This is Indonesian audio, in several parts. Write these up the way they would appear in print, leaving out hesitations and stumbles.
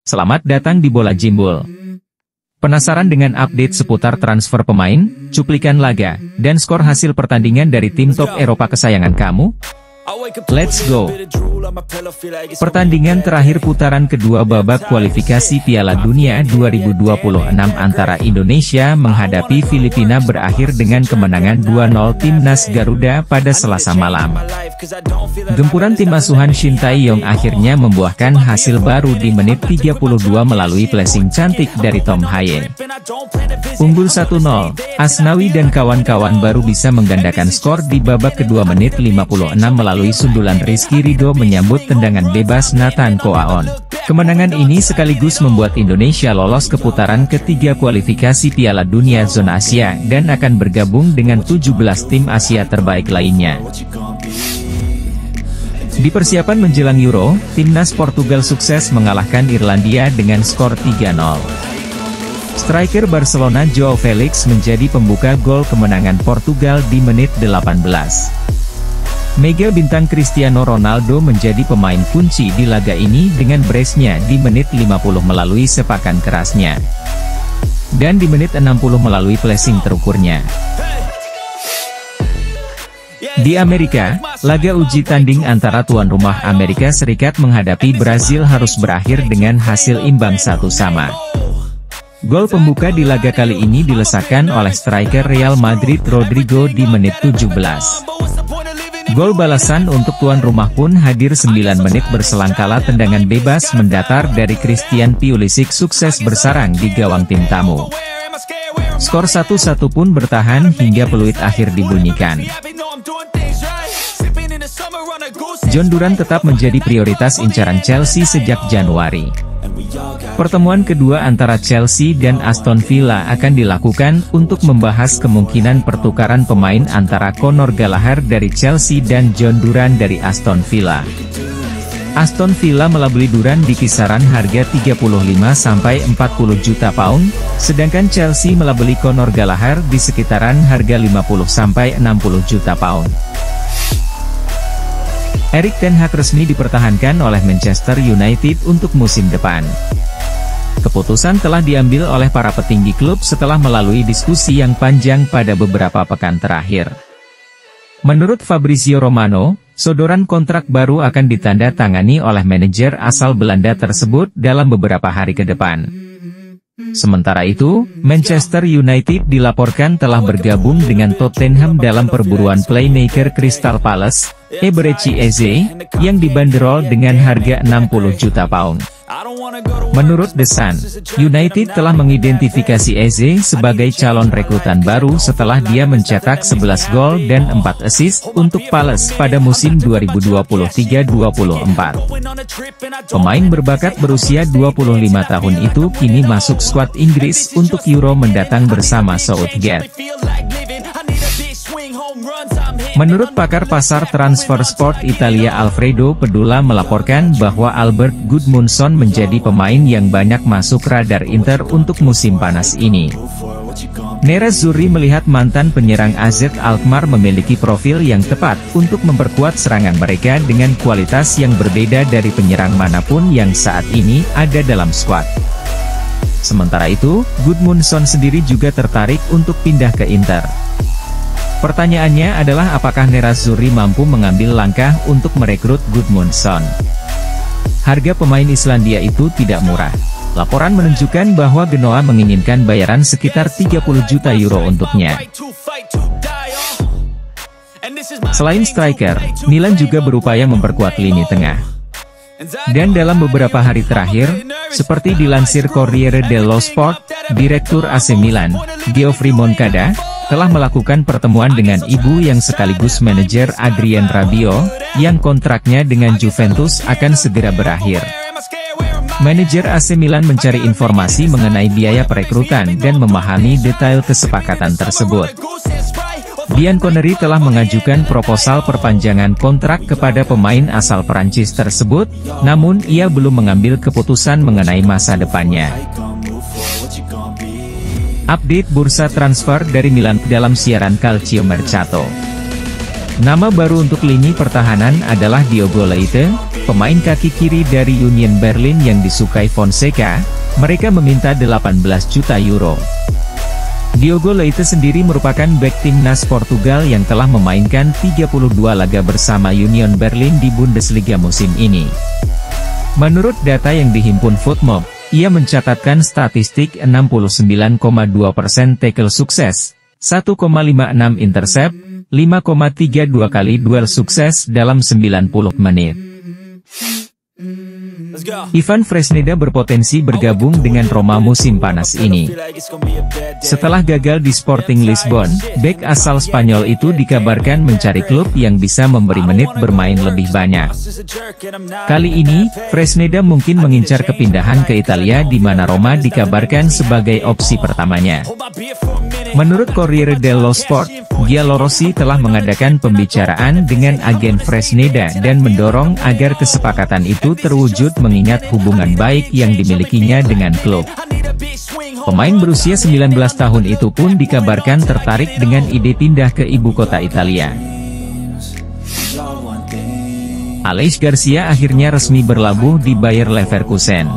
Selamat datang di Bola Jimbul. Penasaran dengan update seputar transfer pemain, cuplikan laga, dan skor hasil pertandingan dari tim top Eropa kesayangan kamu? Let's go! Pertandingan terakhir putaran kedua babak kualifikasi Piala Dunia 2026 antara Indonesia menghadapi Filipina berakhir dengan kemenangan 2-0 Timnas Garuda pada Selasa malam. Gempuran tim asuhan Shin Tae-yong akhirnya membuahkan hasil baru di menit 32 melalui flashing cantik dari Tom Haye. Unggul 1-0, Asnawi dan kawan-kawan baru bisa menggandakan skor di babak kedua menit 56 melalui sundulan Rizky Ridho menyambut tendangan bebas Nathan Koaon. Kemenangan ini sekaligus membuat Indonesia lolos ke putaran ketiga kualifikasi Piala Dunia Zona Asia dan akan bergabung dengan 17 tim Asia terbaik lainnya. Di persiapan menjelang Euro, timnas Portugal sukses mengalahkan Irlandia dengan skor 3-0. Striker Barcelona Joao Felix menjadi pembuka gol kemenangan Portugal di menit 18. Mega bintang Cristiano Ronaldo menjadi pemain kunci di laga ini dengan brace-nya di menit 50 melalui sepakan kerasnya. Dan di menit 60 melalui flashing terukurnya. Di Amerika, laga uji tanding antara tuan rumah Amerika Serikat menghadapi Brazil harus berakhir dengan hasil imbang 1-1. Gol pembuka di laga kali ini dilesakan oleh striker Real Madrid Rodrigo di menit 17. Gol balasan untuk tuan rumah pun hadir 9 menit berselang kala tendangan bebas mendatar dari Christian Pulisic sukses bersarang di gawang tim tamu. Skor 1-1 pun bertahan hingga peluit akhir dibunyikan. John Duran tetap menjadi prioritas incaran Chelsea sejak Januari. Pertemuan kedua antara Chelsea dan Aston Villa akan dilakukan untuk membahas kemungkinan pertukaran pemain antara Conor Gallagher dari Chelsea dan John Duran dari Aston Villa. Aston Villa melabeli Duran di kisaran harga 35–40 juta pound, sedangkan Chelsea melabeli Conor Gallagher di sekitaran harga 50–60 juta pound. Erik ten Hag resmi dipertahankan oleh Manchester United untuk musim depan. Keputusan telah diambil oleh para petinggi klub setelah melalui diskusi yang panjang pada beberapa pekan terakhir. Menurut Fabrizio Romano, sodoran kontrak baru akan ditandatangani oleh manajer asal Belanda tersebut dalam beberapa hari ke depan. Sementara itu, Manchester United dilaporkan telah bergabung dengan Tottenham dalam perburuan playmaker Crystal Palace, Eberechi Eze, yang dibanderol dengan harga 60 juta pound. Menurut The Sun, United telah mengidentifikasi Eze sebagai calon rekrutan baru setelah dia mencetak 11 gol dan 4 assist untuk Palace pada musim 2023-24. Pemain berbakat berusia 25 tahun itu kini masuk skuad Inggris untuk Euro mendatang bersama Southgate. Menurut pakar pasar transfer sport Italia Alfredo Pedula melaporkan bahwa Albert Gudmundsson menjadi pemain yang banyak masuk radar Inter untuk musim panas ini. Nerazzurri melihat mantan penyerang AZ Alkmaar memiliki profil yang tepat untuk memperkuat serangan mereka dengan kualitas yang berbeda dari penyerang manapun yang saat ini ada dalam skuad. Sementara itu, Gudmundsson sendiri juga tertarik untuk pindah ke Inter. Pertanyaannya adalah apakah Nerazzurri mampu mengambil langkah untuk merekrut Gudmundsson. Harga pemain Islandia itu tidak murah. Laporan menunjukkan bahwa Genoa menginginkan bayaran sekitar 30 juta euro untuknya. Selain striker, Milan juga berupaya memperkuat lini tengah. Dan dalam beberapa hari terakhir, seperti dilansir Corriere dello Sport, Direktur AC Milan, Geoffrey Moncada, telah melakukan pertemuan dengan ibu yang sekaligus manajer Adrien Rabiot, yang kontraknya dengan Juventus akan segera berakhir. Manajer AC Milan mencari informasi mengenai biaya perekrutan dan memahami detail kesepakatan tersebut. Bianconeri telah mengajukan proposal perpanjangan kontrak kepada pemain asal Perancis tersebut, namun ia belum mengambil keputusan mengenai masa depannya. Update bursa transfer dari Milan dalam siaran Calcio Mercato. Nama baru untuk lini pertahanan adalah Diogo Leite, pemain kaki kiri dari Union Berlin yang disukai Fonseca, mereka meminta 18 juta euro. Diogo Leite sendiri merupakan bek timnas Portugal yang telah memainkan 32 laga bersama Union Berlin di Bundesliga musim ini. Menurut data yang dihimpun Footmob, ia mencatatkan statistik 69,2% tackle sukses, 1,56 intercept, 5,32 kali duel sukses dalam 90 menit. Ivan Fresneda berpotensi bergabung dengan Roma musim panas ini. Setelah gagal di Sporting Lisbon, bek asal Spanyol itu dikabarkan mencari klub yang bisa memberi menit bermain lebih banyak. Kali ini, Fresneda mungkin mengincar kepindahan ke Italia di mana Roma dikabarkan sebagai opsi pertamanya. Menurut Corriere dello Sport, Giallorossi telah mengadakan pembicaraan dengan agen Fresneda dan mendorong agar kesepakatan itu terwujud mengingat hubungan baik yang dimilikinya dengan klub. Pemain berusia 19 tahun itu pun dikabarkan tertarik dengan ide pindah ke ibu kota Italia. Aleix Garcia akhirnya resmi berlabuh di Bayer Leverkusen.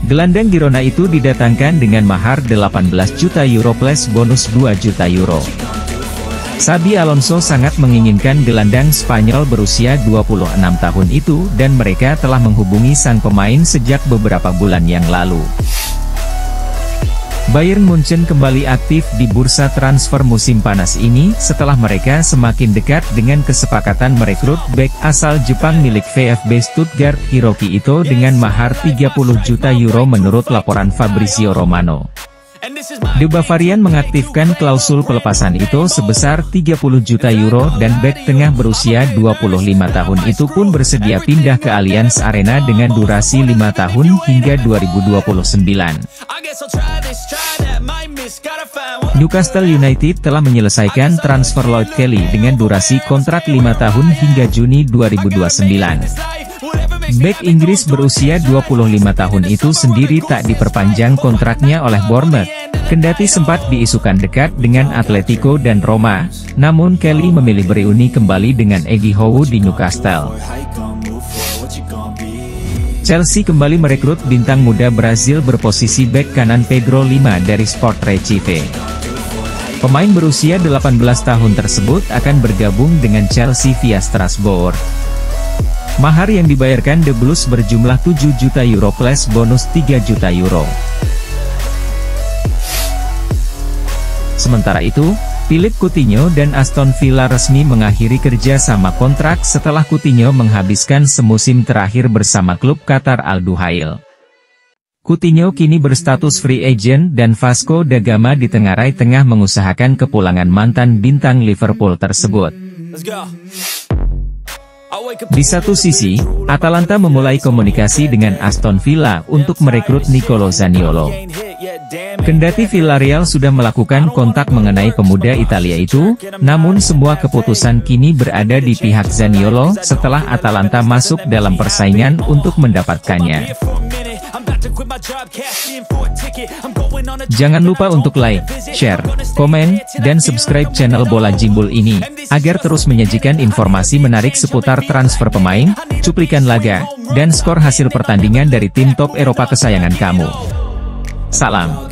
Gelandang Girona itu didatangkan dengan mahar 18 juta euro plus bonus 2 juta euro. Xabi Alonso sangat menginginkan gelandang Spanyol berusia 26 tahun itu dan mereka telah menghubungi sang pemain sejak beberapa bulan yang lalu. Bayern Munchen kembali aktif di bursa transfer musim panas ini setelah mereka semakin dekat dengan kesepakatan merekrut bek asal Jepang milik VfB Stuttgart Hiroki Ito dengan mahar 30 juta euro menurut laporan Fabrizio Romano. The Bavarian mengaktifkan klausul pelepasan itu sebesar 30 juta euro dan bek tengah berusia 25 tahun itu pun bersedia pindah ke Allianz Arena dengan durasi 5 tahun hingga 2029. Newcastle United telah menyelesaikan transfer Lloyd Kelly dengan durasi kontrak 5 tahun hingga Juni 2029. Bek Inggris berusia 25 tahun itu sendiri tak diperpanjang kontraknya oleh Bournemouth, kendati sempat diisukan dekat dengan Atletico dan Roma, namun Kelly memilih bereuni kembali dengan Eddie Howe di Newcastle. Chelsea kembali merekrut bintang muda Brazil berposisi bek kanan Pedro Lima dari Sport Recife. Pemain berusia 18 tahun tersebut akan bergabung dengan Chelsea via Strasbourg. Mahar yang dibayarkan The Blues berjumlah 7 juta euro plus bonus 3 juta euro. Sementara itu, Philippe Coutinho dan Aston Villa resmi mengakhiri kerja sama kontrak setelah Coutinho menghabiskan semusim terakhir bersama klub Qatar Al Duhail. Coutinho kini berstatus free agent dan Vasco da Gama ditengarai tengah mengusahakan kepulangan mantan bintang Liverpool tersebut. Di satu sisi, Atalanta memulai komunikasi dengan Aston Villa untuk merekrut Nicolo Zaniolo. Kendati Villarreal sudah melakukan kontak mengenai pemuda Italia itu, namun semua keputusan kini berada di pihak Zaniolo setelah Atalanta masuk dalam persaingan untuk mendapatkannya. Jangan lupa untuk like, share, komen, dan subscribe channel Bola Jimbul ini, agar terus menyajikan informasi menarik seputar transfer pemain, cuplikan laga, dan skor hasil pertandingan dari tim top Eropa kesayangan kamu. Salam.